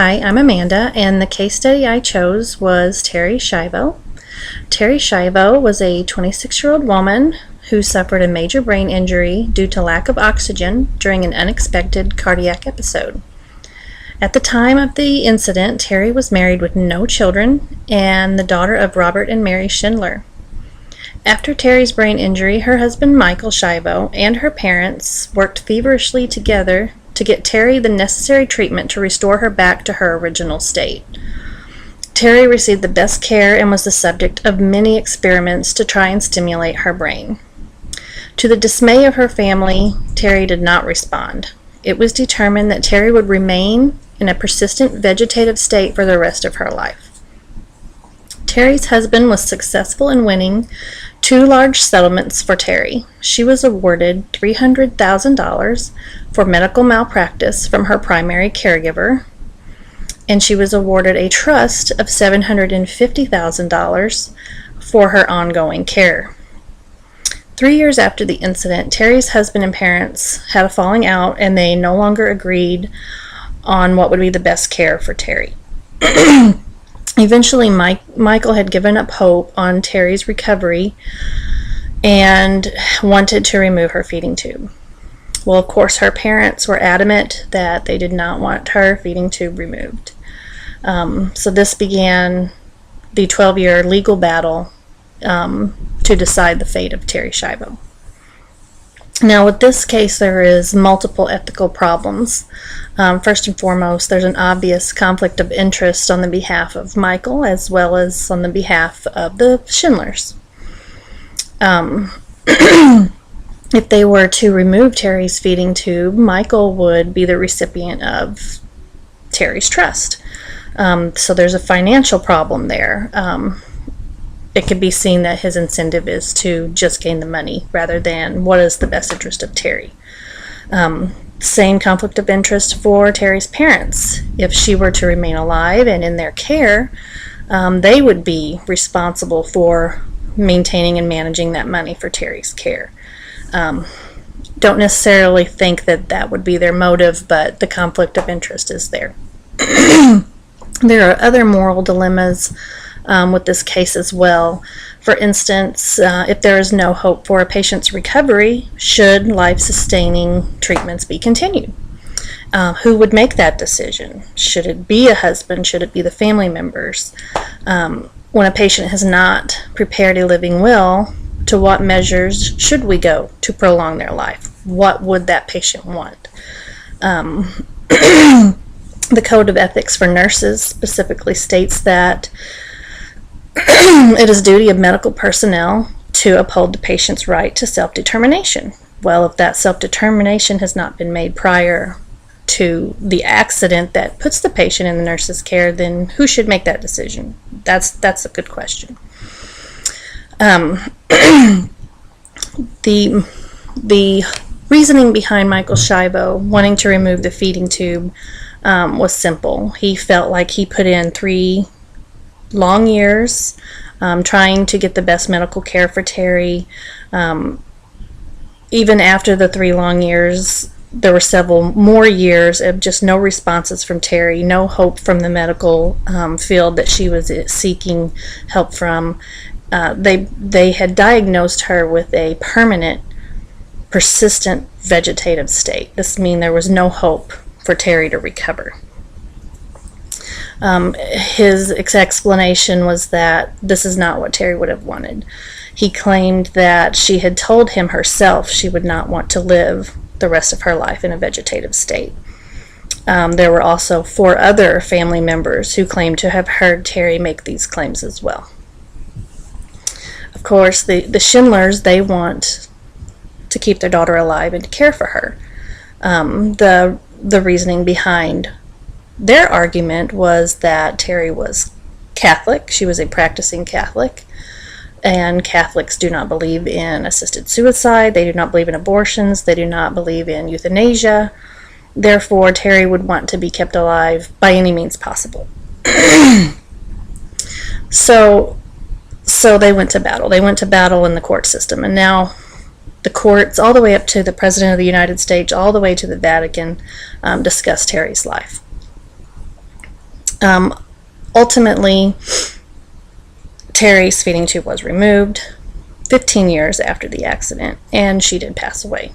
Hi, I'm Amanda, and the case study I chose was Terri Schiavo. Terri Schiavo was a 26-year-old woman who suffered a major brain injury due to lack of oxygen during an unexpected cardiac episode. At the time of the incident, Terri was married with no children and the daughter of Robert and Mary Schindler. After Terri's brain injury, her husband Michael Schiavo and her parents worked feverishly together to get Terri the necessary treatment to restore her back to her original state. Terri received the best care and was the subject of many experiments to try and stimulate her brain. To the dismay of her family, Terri did not respond. It was determined that Terri would remain in a persistent vegetative state for the rest of her life. Terri's husband was successful in winning 2 large settlements for Terri. She was awarded $300,000 for medical malpractice from her primary caregiver, and she was awarded a trust of $750,000 for her ongoing care. 3 years after the incident, Terri's husband and parents had a falling out, and they no longer agreed on what would be the best care for Terri. Eventually, Michael had given up hope on Terri's recovery and wanted to remove her feeding tube. Well, of course, her parents were adamant that they did not want her feeding tube removed. So this began the 12-year legal battle to decide the fate of Terri Schiavo. Now, with this case, there is multiple ethical problems. First and foremost, there's an obvious conflict of interest on the behalf of Michael as well as on the behalf of the Schindlers. If they were to remove Terri's feeding tube, Michael would be the recipient of Terri's trust. So there's a financial problem there. It could be seen that his incentive is to just gain the money rather than what is the best interest of Terri. Same conflict of interest for Terri's parents. If she were to remain alive and in their care, they would be responsible for maintaining and managing that money for Terri's care. Don't necessarily think that that would be their motive, but the conflict of interest is there. There are other moral dilemmas with this case as well. For instance, if there is no hope for a patient's recovery, should life-sustaining treatments be continued? Who would make that decision? Should it be a husband? Should it be the family members? When a patient has not prepared a living will, to what measures should we go to prolong their life? What would that patient want? The Code of Ethics for Nurses specifically states that it is duty of medical personnel to uphold the patient's right to self-determination. Well, if that self-determination has not been made prior to the accident that puts the patient in the nurse's care, then who should make that decision? That's a good question. The reasoning behind Michael Schiavo wanting to remove the feeding tube was simple. He felt like he put in 3 long years trying to get the best medical care for Terri. Even after the 3 long years, there were several more years of just no responses from Terri, no hope from the medical field that she was seeking help from. They had diagnosed her with a permanent, persistent vegetative state. This means there was no hope for Terri to recover. His explanation was that this is not what Terri would have wanted. He claimed that she had told him herself she would not want to live the rest of her life in a vegetative state. There were also 4 other family members who claimed to have heard Terri make these claims as well. Of course, the Schindlers, they want to keep their daughter alive and to care for her. The reasoning behind their argument was that Terri was Catholic. She was a practicing Catholic, and Catholics do not believe in assisted suicide. They do not believe in abortions. They do not believe in euthanasia. Therefore, Terri would want to be kept alive by any means possible. So they went to battle. They went to battle in the court system, and now the courts, all the way up to the President of the United States, all the way to the Vatican, discussed Terri's life. Ultimately, Terri's feeding tube was removed 15 years after the accident, and she did pass away.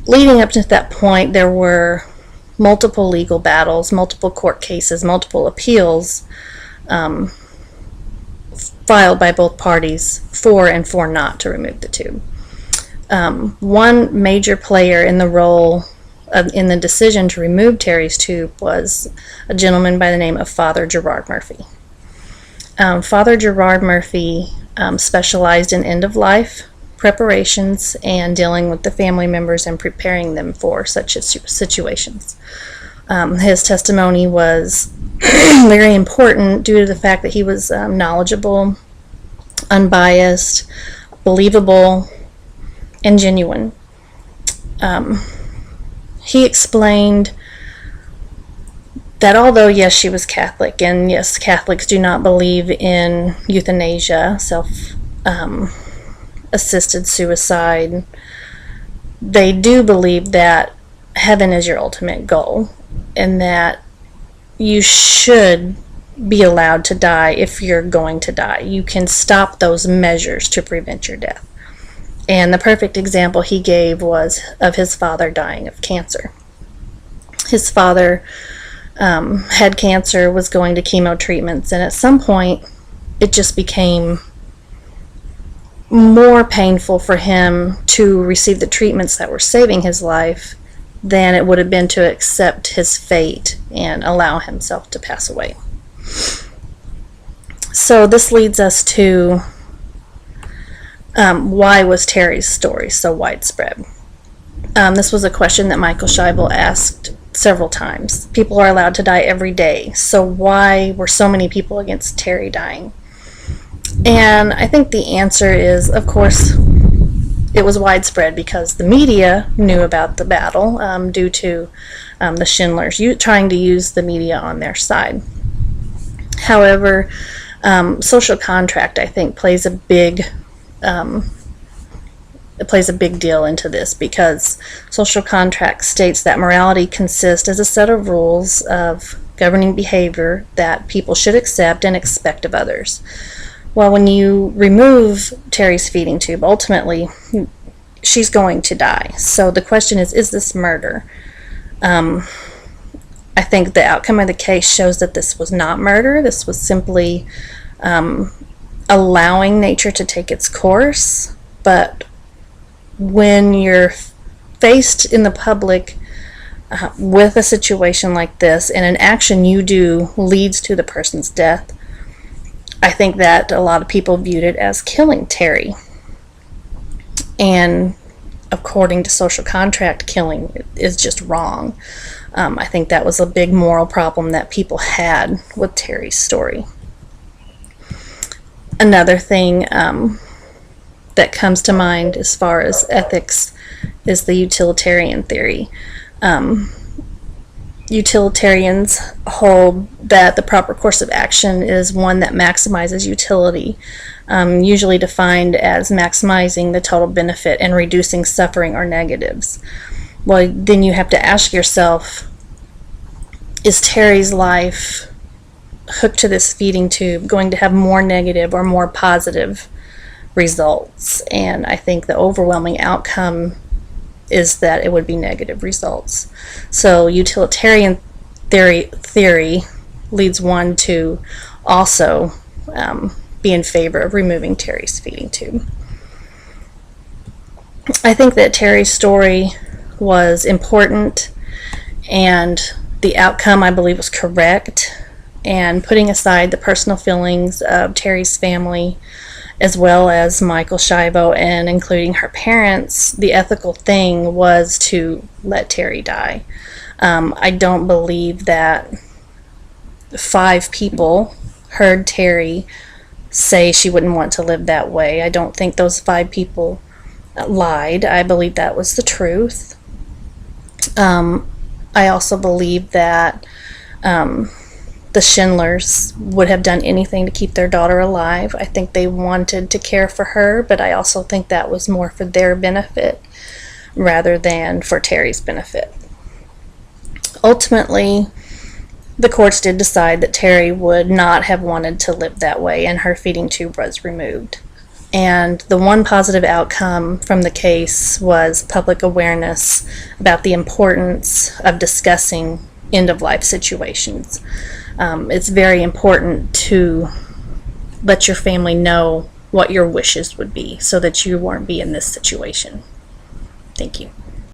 Leading up to that point, there were multiple legal battles, multiple court cases, multiple appeals filed by both parties for and for not to remove the tube. One major player in the role in the decision to remove Terri's tube was a gentleman by the name of Father Gerard Murphy. Father Gerard Murphy specialized in end-of-life preparations and dealing with the family members and preparing them for such situations. His testimony was very important due to the fact that he was knowledgeable, unbiased, believable, and genuine. He explained that although, yes, she was Catholic, and yes, Catholics do not believe in euthanasia, self-assisted suicide, they do believe that heaven is your ultimate goal, and that you should be allowed to die if you're going to die. You can stop those measures to prevent your death. And the perfect example he gave was of his father dying of cancer. His father had cancer, was going to chemo treatments, and at some point it just became more painful for him to receive the treatments that were saving his life than it would have been to accept his fate and allow himself to pass away. So this leads us to why was Terri's story so widespread? This was a question that Michael Schiavo asked several times. People are allowed to die every day, so why were so many people against Terri dying? And I think the answer is, of course, it was widespread because the media knew about the battle due to the Schindlers trying to use the media on their side. However, social contract, I think, plays a big deal into this, because social contract states that morality consists as a set of rules of governing behavior that people should accept and expect of others. Well, when you remove Terri's feeding tube, ultimately she's going to die. So the question is this murder? I think the outcome of the case shows that this was not murder. This was simply allowing nature to take its course. But when you're faced in the public with a situation like this, and an action you do leads to the person's death, I think that a lot of people viewed it as killing Terri. And according to social contract, killing is just wrong. I think that was a big moral problem that people had with Terri's story. Another thing that comes to mind as far as ethics is the utilitarian theory. Utilitarians hold that the proper course of action is one that maximizes utility, usually defined as maximizing the total benefit and reducing suffering or negatives. Well, then you have to ask yourself, is Terri's life hooked to this feeding tube going to have more negative or more positive results? And I think the overwhelming outcome is that it would be negative results. So utilitarian theory leads one to also be in favor of removing Terri's feeding tube. I think that Terri's story was important, and the outcome, I believe, was correct. And putting aside the personal feelings of Terri's family, as well as Michael Schiavo, and including her parents, the ethical thing was to let Terri die. I don't believe that 5 people heard Terri say she wouldn't want to live that way. I don't think those 5 people lied. I believe that was the truth. I also believe that the Schindlers would have done anything to keep their daughter alive. I think they wanted to care for her, but I also think that was more for their benefit rather than for Terri's benefit. Ultimately, the courts did decide that Terri would not have wanted to live that way, and her feeding tube was removed. And the one positive outcome from the case was public awareness about the importance of discussing end-of-life situations. It's very important to let your family know what your wishes would be so that you won't be in this situation. Thank you.